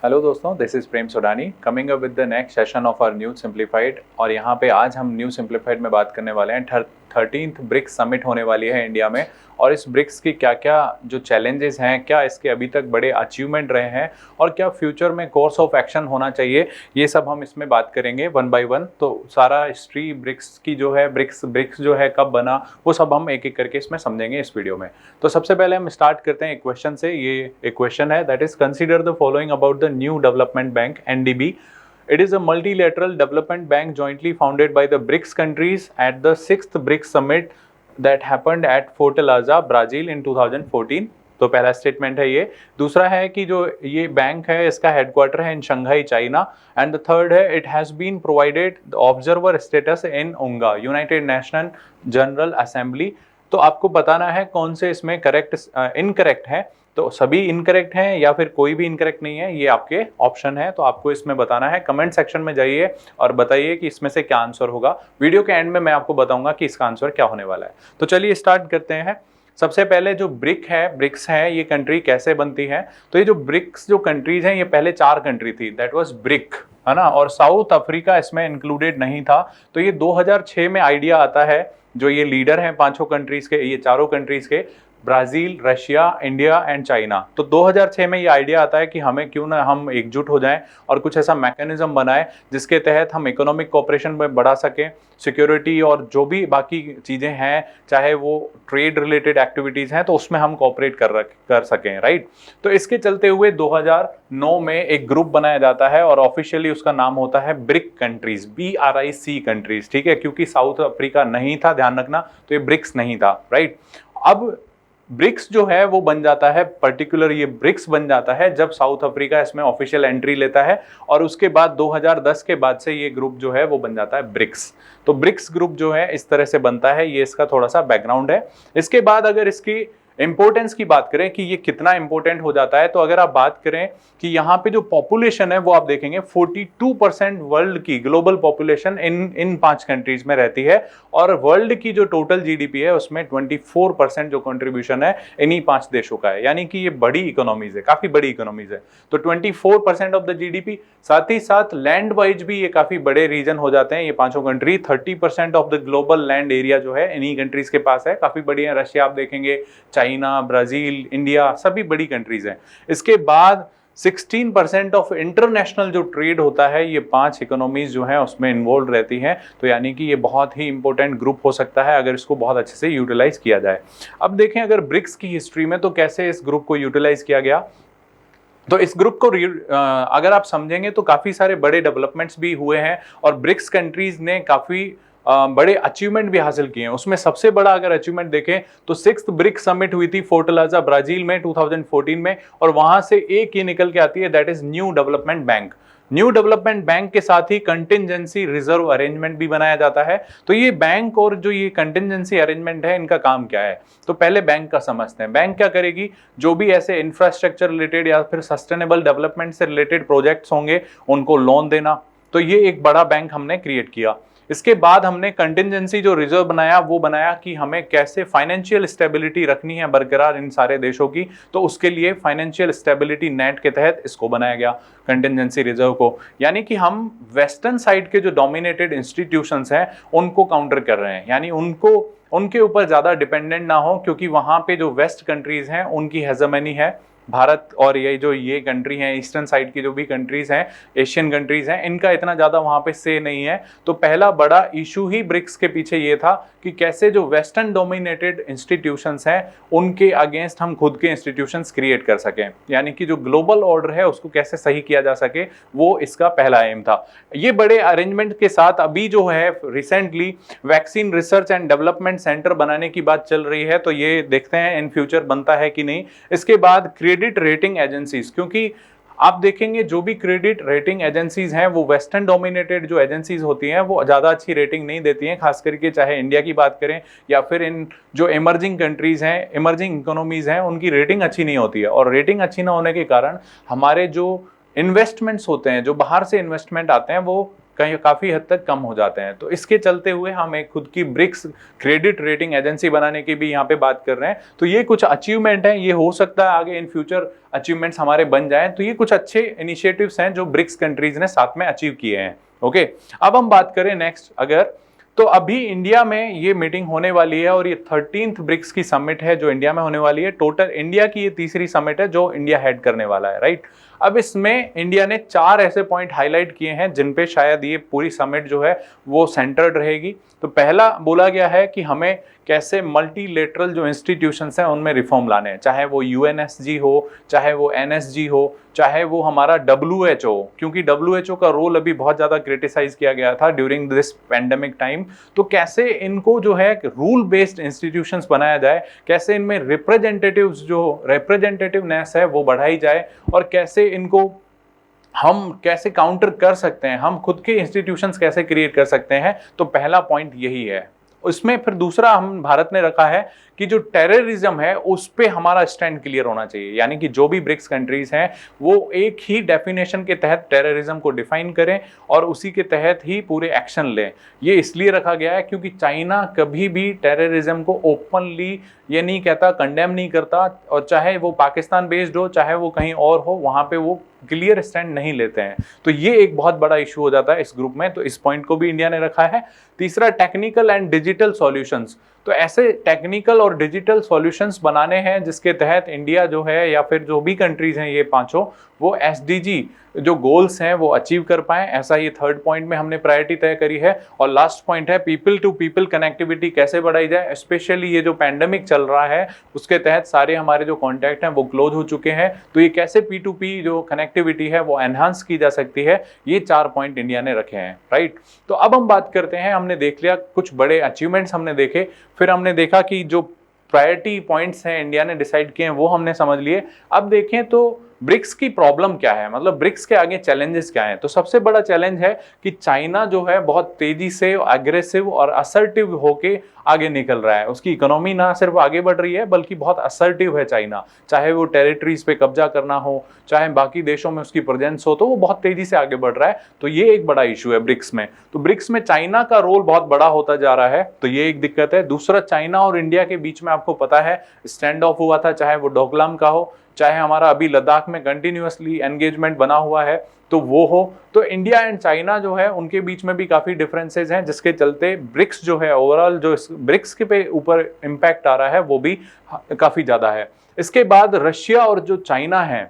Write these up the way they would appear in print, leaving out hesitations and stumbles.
Hello दोस्तों, this is Prem Sodani coming up with the next session of our new simplified. और यहाँ पे आज हम न्यू सिंप्लीफाइड में बात करने वाले हैं 13th ब्रिक्स समिट होने वाली है इंडिया में। और इस ब्रिक्स की क्या क्या जो चैलेंजेस हैं, क्या इसके अभी तक बड़े अचीवमेंट रहे हैं और क्या फ्यूचर में कोर्स ऑफ एक्शन होना चाहिए, ये सब हम इसमें बात करेंगे वन बाय वन। तो सारा हिस्ट्री ब्रिक्स की जो है, ब्रिक्स जो है कब बना, वो सब हम एक एक करके इसमें समझेंगे इस वीडियो में। तो सबसे पहले हम स्टार्ट करते हैं एक क्वेश्चन से। ये एक क्वेश्चन है, that is consider the following about the new development bank NDB. It is a multilateral development bank jointly founded by the BRICS countries at the 6th BRICS summit that happened at Fortaleza, Brazil in 2014। तो पहला statement है ये। दूसरा है कि जो ये bank है इसका हेडक्वार्टर है in Shanghai, China. And the third है, it has been provided observer status in UNGA, united nation general assembly. तो आपको बताना है कौन से इसमें करेक्ट इनकरेक्ट है। तो सभी इनकरेक्ट हैं या फिर कोई भी इनकरेक्ट नहीं है, ये आपके ऑप्शन है। तो आपको इसमें बताना है। कमेंट सेक्शन में जाइए और बताइए कि इसमें से क्या आंसर होगा। वीडियो के एंड में मैं आपको बताऊंगा कि इसका आंसर क्या होने वाला है। तो चलिए स्टार्ट करते हैं। सबसे पहले जो ब्रिक्स है, ये कंट्री कैसे बनती है। तो ये जो ब्रिक्स जो कंट्रीज हैं, ये पहले 4 कंट्री थी, दैट वाज ब्रिक, है ना। और साउथ अफ्रीका इसमें इंक्लूडेड नहीं था। तो ये 2006 में आइडिया आता है। जो ये लीडर हैं पांचों कंट्रीज के, ये चारों कंट्रीज के, Brazil, Russia, India and China. तो 2006 में ये आइडिया आता है कि हमें क्यों ना हम एकजुट हो जाएं और कुछ ऐसा मैकेनिज्म बनाएं जिसके तहत हम इकोनॉमिक कोऑपरेशन में बढ़ा सकें, सिक्योरिटी और जो भी बाकी चीज़ें हैं, चाहे वो ट्रेड रिलेटेड एक्टिविटीज़ हैं, तो उसमें हम कोऑपरेट कर सकें, राइट। तो इसके चलते हुए 2009 में एक ग्रुप बनाया जाता है और ऑफिशियली उसका नाम होता है ब्रिक कंट्रीज, BRIC कंट्रीज, ठीक है। क्योंकि साउथ अफ्रीका नहीं था, ध्यान रखना, तो ये ब्रिक्स नहीं था, राइट। अब ब्रिक्स जो है वो बन जाता है, पर्टिकुलर ये ब्रिक्स बन जाता है जब साउथ अफ्रीका इसमें ऑफिशियल एंट्री लेता है। और उसके बाद 2010 के बाद से ये ग्रुप जो है वो बन जाता है ब्रिक्स। तो ब्रिक्स ग्रुप जो है इस तरह से बनता है। ये इसका थोड़ा सा बैकग्राउंड है। इसके बाद अगर इसकी इंपोर्टेंस की बात करें कि ये कितना इंपोर्टेंट हो जाता है, तो अगर आप बात करें कि यहाँ पे जो पॉपुलेशन है वो आप देखेंगे 42% वर्ल्ड की ग्लोबल पॉपुलेशन इन 5 कंट्रीज में रहती है। और वर्ल्ड की जो टोटल जीडीपी है उसमें 24% जो कंट्रीब्यूशन है इन्हीं 5 देशों का है। यानी कि ये बड़ी इकोनॉमीज है, काफी बड़ी इकोनॉमीज है। तो 24% ऑफ द जीडीपी, साथ ही साथ लैंड वाइज भी ये काफी बड़े रीजन हो जाते हैं ये पांचों country. 30% of the global land area जो है इन्हीं कंट्रीज के पास है, काफी बड़ी है। रशिया आप देखेंगे, चाइना, ब्राजील, इंडिया, सभी बड़ी कंट्रीज हैं। इसके बाद 16% ऑफ इंटरनेशनल जो ट्रेड होता है ये 5 इकोनॉमीज जो हैं उसमें इन्वॉल्व रहती हैं। तो यानी कि ये बहुत ही इंपॉर्टेंट ग्रुप हो सकता है अगर इसको बहुत अच्छे से यूटिलाइज किया जाए। अब देखें अगर ब्रिक्स की हिस्ट्री में तो कैसे इस ग्रुप को यूटिलाइज किया गया। तो इस ग्रुप को अगर आप समझेंगे तो काफी सारे बड़े डेवलपमेंट्स भी हुए हैं और ब्रिक्स कंट्रीज ने काफी बड़े अचीवमेंट भी हासिल किए हैं। उसमें सबसे बड़ा अगर अचीवमेंट देखें तो 6th ब्रिक्स समिट हुई थी फोर्टलाजा, ब्राजील में 2014 में। और वहां से एक ही निकल के आती है, that is new development bank. New development bank के साथ ही कंटिजेंसी रिजर्व अरेंजमेंट भी बनाया जाता है। तो ये बैंक और जो ये कंटिजेंसी अरेंजमेंट है, इनका काम क्या है। तो पहले बैंक का समझते हैं। बैंक क्या करेगी, जो भी ऐसे इंफ्रास्ट्रक्चर रिलेटेड या फिर सस्टेनेबल डेवलपमेंट से रिलेटेड प्रोजेक्ट्स होंगे उनको लोन देना। तो ये एक बड़ा बैंक हमने क्रिएट किया। इसके बाद हमने कंटिजेंसी जो रिजर्व बनाया वो बनाया कि हमें कैसे फाइनेंशियल स्टेबिलिटी रखनी है बरकरार इन सारे देशों की। तो उसके लिए फाइनेंशियल स्टेबिलिटी नेट के तहत इसको बनाया गया, कंटिजेंसी रिजर्व को। यानी कि हम वेस्टर्न साइड के जो डोमिनेटेड इंस्टीट्यूशंस हैं उनको काउंटर कर रहे हैं, यानी उनके ऊपर ज्यादा डिपेंडेंट ना हो, क्योंकि वहां पे जो वेस्ट कंट्रीज हैं उनकी हेजेमनी है। भारत और ये कंट्री हैं, ईस्टर्न साइड की जो भी कंट्रीज हैं, एशियन कंट्रीज हैं, इनका इतना ज्यादा वहां पे से नहीं है। तो पहला बड़ा इशू ही ब्रिक्स के पीछे ये था कि कैसे जो वेस्टर्न डोमिनेटेड इंस्टीट्यूशंस हैं उनके अगेंस्ट हम खुद के इंस्टीट्यूशंस क्रिएट कर सकें। यानी कि जो ग्लोबल ऑर्डर है उसको कैसे सही किया जा सके, वो इसका पहला एम था। ये बड़े अरेंजमेंट के साथ अभी जो है recently vaccine research and development centre बनाने की बात चल रही है। तो ये देखते हैं इन फ्यूचर बनता है कि नहीं। इसके बाद क्रेडिट रेटिंग एजेंसीज, क्योंकि आप देखेंगे जो भी क्रेडिट रेटिंग एजेंसीज हैं वो वेस्टर्न डोमिनेटेड जो एजेंसीज होती हैं वो ज़्यादा अच्छी रेटिंग नहीं देती हैं, खास करके चाहे इंडिया की बात करें या फिर इन जो इमर्जिंग कंट्रीज हैं, इमर्जिंग इकोनॉमीज हैं, उनकी रेटिंग अच्छी नहीं होती है। और रेटिंग अच्छी ना होने के कारण हमारे जो इन्वेस्टमेंट्स होते हैं, जो बाहर से इन्वेस्टमेंट आते हैं, वो कहीं काफ़ी हद तक कम हो जाते हैं। तो इसके चलते हुए हम एक खुद की ब्रिक्स क्रेडिट रेटिंग एजेंसी बनाने की भी यहाँ पे बात कर रहे हैं। तो ये कुछ अचीवमेंट है, ये हो सकता है आगे इन फ्यूचर अचीवमेंट्स हमारे बन जाएं। तो ये कुछ अच्छे इनिशिएटिव्स हैं जो ब्रिक्स कंट्रीज ने साथ में अचीव किए हैं। ओके, अब हम बात करें नेक्स्ट अगर, तो अभी इंडिया में ये मीटिंग होने वाली है और ये 13th ब्रिक्स की समिट है जो इंडिया में होने वाली है। टोटल इंडिया की ये तीसरी समिट है जो इंडिया हेड करने वाला है, राइट। अब इसमें इंडिया ने 4 ऐसे पॉइंट हाईलाइट किए हैं जिन पे शायद ये पूरी समिट जो है वो सेंटर्ड रहेगी। तो पहला बोला गया है कि हमें कैसे मल्टीलेटरल जो इंस्टीट्यूशंस हैं उनमें रिफॉर्म लाने हैं, चाहे वो यूएनएसजी हो, चाहे वो एनएसजी हो, चाहे वो हमारा WHO, क्योंकि WHO का रोल अभी बहुत ज़्यादा क्रिटिसाइज किया गया था ड्यूरिंग दिस पेंडेमिक टाइम। तो कैसे इनको जो है रूल बेस्ड इंस्टीट्यूशंस बनाया जाए, कैसे इनमें रिप्रेजेंटेटिव्स जो रिप्रेजेंटेटिवनेस है वो बढ़ाई जाए, और कैसे इनको हम कैसे काउंटर कर सकते हैं, हम खुद के इंस्टीट्यूशंस कैसे क्रिएट कर सकते हैं। तो पहला पॉइंट यही है। उसमें फिर दूसरा हम भारत ने रखा है कि जो टेररिज्म है उस पे हमारा स्टैंड क्लियर होना चाहिए, यानी कि जो भी ब्रिक्स कंट्रीज हैं वो एक ही डेफिनेशन के तहत टेररिज्म को डिफाइन करें और उसी के तहत ही पूरे एक्शन लें। ये इसलिए रखा गया है क्योंकि चाइना कभी भी टेररिज्म को ओपनली ये नहीं कहता, कंडेम नहीं करता, और चाहे वो पाकिस्तान बेस्ड हो चाहे वो कहीं और हो, वहां पे वो क्लियर स्टैंड नहीं लेते हैं। तो ये एक बहुत बड़ा इशू हो जाता है इस ग्रुप में, तो इस पॉइंट को भी इंडिया ने रखा है। तीसरा, टेक्निकल एंड डिजिटल सॉल्यूशंस। तो ऐसे टेक्निकल और डिजिटल सॉल्यूशंस बनाने हैं जिसके तहत इंडिया जो है या फिर जो भी कंट्रीज हैं ये पांचों, वो SDG जो गोल्स हैं वो अचीव कर पाए, ऐसा ये थर्ड पॉइंट में हमने प्रायोरिटी तय करी है। और लास्ट पॉइंट है पीपल टू पीपल कनेक्टिविटी कैसे बढ़ाई जाए, स्पेशली ये जो पैंडेमिक चल रहा है उसके तहत सारे हमारे जो कॉन्टैक्ट हैं वो क्लोज हो चुके हैं, तो ये कैसे P2P जो कनेक्टिविटी है वो एनहांस की जा सकती है, ये 4 पॉइंट इंडिया ने रखे हैं, राइट। तो अब हम बात करते हैं, हमने देख लिया कुछ बड़े अचीवमेंट्स हमने देखे, फिर हमने देखा कि जो प्रायोरिटी पॉइंट्स हैं इंडिया ने डिसाइड किए हैं वो हमने समझ लिए। अब देखें तो ब्रिक्स की प्रॉब्लम क्या है, मतलब ब्रिक्स के आगे चैलेंजेस क्या हैं। तो सबसे बड़ा चैलेंज है कि चाइना जो है बहुत तेजी से अग्रेसिव और असर्टिव होके आगे निकल रहा है। उसकी इकोनॉमी ना सिर्फ आगे बढ़ रही है बल्कि बहुत असर्टिव है चाइना, चाहे वो टेरिटरीज पे कब्जा करना हो, चाहे बाकी देशों में उसकी प्रेजेंस हो, तो वो बहुत तेजी से आगे बढ़ रहा है। तो ये एक बड़ा इशू है ब्रिक्स में। तो ब्रिक्स में चाइना का रोल बहुत बड़ा होता जा रहा है, तो ये एक दिक्कत है। दूसरा, चाइना और इंडिया के बीच में आपको पता है स्टैंड ऑफ हुआ था, चाहे वो डोकलाम का हो, चाहे हमारा अभी लद्दाख में कंटिन्यूअसली एंगेजमेंट बना हुआ है तो वो हो। तो इंडिया एंड चाइना जो है उनके बीच में भी काफी डिफरेंसेस हैं, जिसके चलते ब्रिक्स जो है ओवरऑल जो ब्रिक्स के पे ऊपर इम्पैक्ट आ रहा है वो भी काफी ज्यादा है। इसके बाद रशिया और जो चाइना है,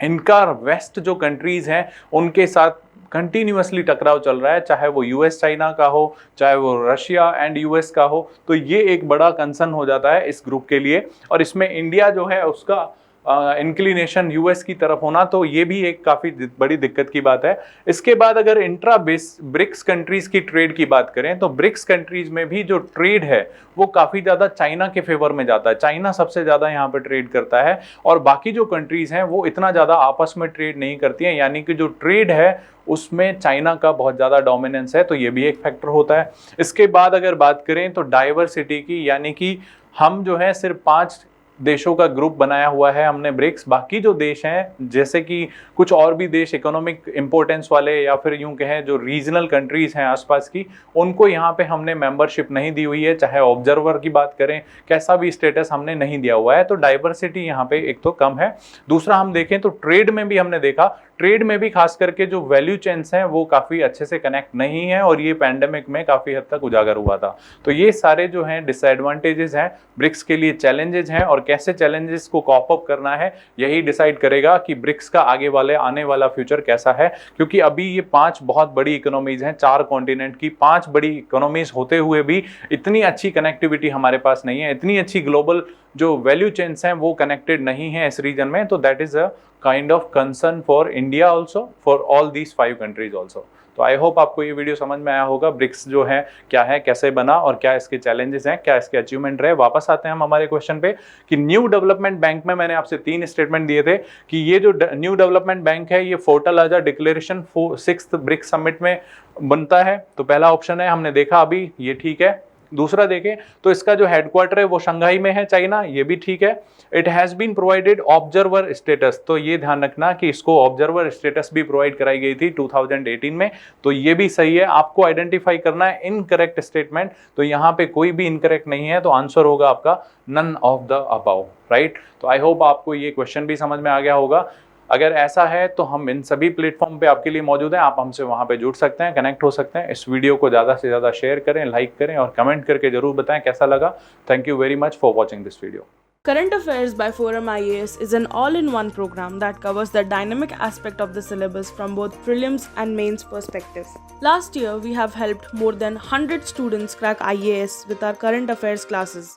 इनका वेस्ट जो कंट्रीज हैं उनके साथ कंटिन्यूअसली टकराव चल रहा है, चाहे वो यूएस चाइना का हो, चाहे वो रशिया एंड यूएस का हो। तो ये एक बड़ा कंसर्न हो जाता है इस ग्रुप के लिए, और इसमें इंडिया जो है उसका इंक्लिनेशन यूएस की तरफ होना, तो ये भी एक काफी बड़ी दिक्कत की बात है। इसके बाद अगर इंट्रा ब्रिक्स कंट्रीज की ट्रेड की बात करें तो ब्रिक्स कंट्रीज में भी जो ट्रेड है वो काफी ज्यादा चाइना के फेवर में जाता है। चाइना सबसे ज्यादा यहाँ पे ट्रेड करता है और बाकी जो कंट्रीज हैं वो इतना ज्यादा आपस में ट्रेड नहीं करती हैं, यानी कि जो ट्रेड है उसमें चाइना का बहुत ज्यादा डोमिनेंस है, तो ये भी एक फैक्टर होता है। इसके बाद अगर बात करें तो डाइवर्सिटी की, यानी कि हम जो है सिर्फ 5 देशों का ग्रुप बनाया हुआ है हमने ब्रिक्स, बाकी जो देश हैं जैसे कि कुछ और भी देश इकोनॉमिक इंपॉर्टेंस वाले या फिर यूं कहें जो रीजनल कंट्रीज हैं आसपास की, उनको यहाँ पे हमने मेंबरशिप नहीं दी हुई है, चाहे ऑब्जर्वर की बात करें कैसा भी स्टेटस हमने नहीं दिया हुआ है। तो डाइवर्सिटी यहाँ पे एक तो कम है। दूसरा हम देखें तो ट्रेड में भी हमने देखा, ट्रेड में भी खास करके जो वैल्यू चेन्स हैं वो काफी अच्छे से कनेक्ट नहीं है और ये पैंडेमिक में काफी हद तक उजागर हुआ था। तो ये सारे जो हैं डिसएडवांटेजेस हैं ब्रिक्स के लिए, चैलेंजेस हैं, और कैसे चैलेंजेस को कॉप अप करना है यही डिसाइड करेगा कि ब्रिक्स का आने वाला फ्यूचर कैसा है। क्योंकि अभी ये 5 बहुत बड़ी इकोनॉमीज हैं, 4 कॉन्टिनेंट की 5 बड़ी इकोनॉमीज होते हुए भी इतनी अच्छी कनेक्टिविटी हमारे पास नहीं है, इतनी अच्छी ग्लोबल जो वैल्यू चेन्स हैं वो कनेक्टेड नहीं है इस रीजन में। तो that is a kind of concern for India also, for all these 5 countries also. तो आई होप आपको ये वीडियो समझ में आया होगा, ब्रिक्स जो है क्या है, कैसे बना और क्या इसके चैलेंजेस हैं, क्या इसके अचीवमेंट रहे। वापस आते हैं हम हमारे क्वेश्चन पे कि न्यू डेवलपमेंट बैंक में मैंने आपसे 3 स्टेटमेंट दिए थे कि ये जो न्यू डेवलपमेंट बैंक है ये फोर्टालाजा डिक्लेरेशन 6th ब्रिक्स समिट में बनता है। तो पहला ऑप्शन है, हमने देखा अभी ये ठीक है, दूसरा देखें तो इसका जो हेडक्वार्टर है वो शंघाई में है, चाइना, ये भी ठीक है। It has been provided observer status, तो ये ध्यान रखना कि इसको ऑब्जर्वर स्टेटस भी प्रोवाइड कराई गई थी 2018 में, तो ये भी सही है। आपको आइडेंटिफाई करना है इनकरेक्ट स्टेटमेंट, तो यहाँ पे कोई भी इनकरेक्ट नहीं है, तो आंसर होगा आपका none of the above, right. तो आई होप आपको ये क्वेश्चन भी समझ में आ गया होगा। अगर ऐसा है तो हम इन सभी प्लेटफॉर्म पे आपके लिए मौजूद हैं, आप हमसे वहां पे जुड़ सकते हैं, कनेक्ट हो सकते हैं। इस वीडियो को ज़्यादा से ज़्यादा शेयर करें, लाइक करें और कमेंट करके जरूर बताएं कैसा लगा। Thank you very much for watching this video. Current Affairs by Forum IAS is an all-in-one program that covers the dynamic aspect of the syllabus from both prelims and mains perspective. Last year, we have helped more than 100 students crack IAS with our current affairs classes.